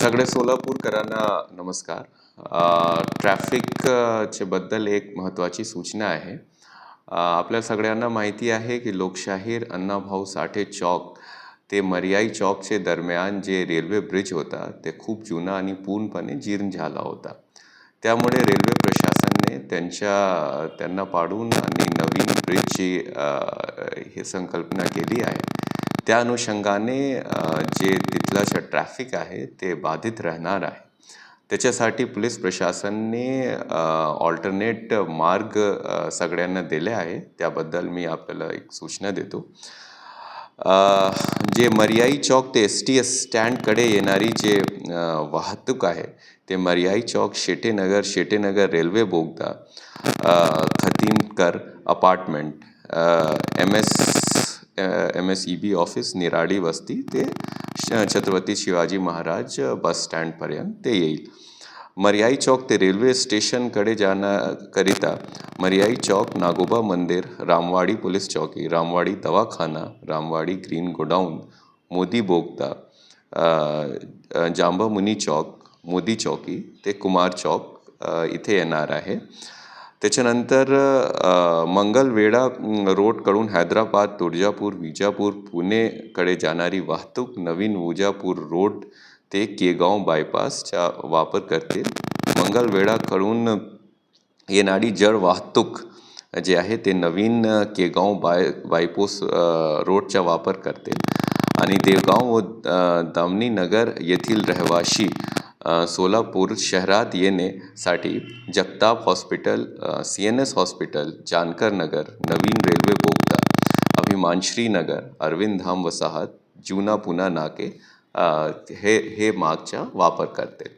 सगळे सोलापूरकरांना नमस्कार. चे बद्दल एक महत्त्वाची सूचना आहे. आपल्या सगळ्यांना माहिती आहे की लोकशाहीर अण्णाभाऊ साठे चौक ते मर्याई चौकचे दरम्यान जे रेल्वे ब्रिज होता ते खूप जुना आणि पूर्णपणे जीर्ण झाला होता. त्यामुळे रेल्वे प्रशासनाने त्यांना पाडून आणि नवीन ब्रिजची ही संकल्पना केली आहे. त्या अनुषंगाने जे तिथलं ट्रॅफिक आहे ते बाधित राहणार आहे. त्याच्यासाठी पोलीस प्रशासनाने ऑल्टरनेट मार्ग सगळ्यांना दिले आहे. त्याबद्दल मी आपल्याला एक सूचना देतो. जे मर्याई चौक ते STS स्टँडकडे येणारी जे वाहतूक आहे ते मर्याई चौक शेटेनगर रेल्वे बोगदा, खतीमकर अपार्टमेंट, MSEB ऑफिस निराडी वस्ती ते छत्रपती शिवाजी महाराज बस स्टँडपर्यंत ते येईल. मर्याई चौक ते रेल्वे स्टेशनकडे जाण्याकरिता मर्याई चौक, नागोबा मंदिर, रामवाडी पोलीस चौकी, रामवाडी दवाखाना, रामवाडी ग्रीन गोडाऊन, मोदी बोगदा, जांबामुनी चौक, मोदी चौकी ते कुमार चौक इथे येणार आहे. त्याच्यानंतर मंगलवेढा रोडकडून हैदराबाद, तुळजापूर, विजापूर, पुणेकडे जाणारी वाहतूक नवीन विजापूर रोड ते केगाव बायपासचा वापर करतील. मंगलवेढाकडून येणारी जड वाहतूक जे आहे ते नवीन केगाव बायपास रोडचा वापर करतील. आणि देवगाव व दामनीनगर येथील रहिवाशी सोलापूर शहरात येण्यासाठी Jagtap hospital, CNS hospital, Jankar Nagar, नवीन रेल्वे बोगदा, अभिमानश्री नगर, अरविंद धाम वसाहत, जुना पुणा नाके हे मार्गचा वापर करतील.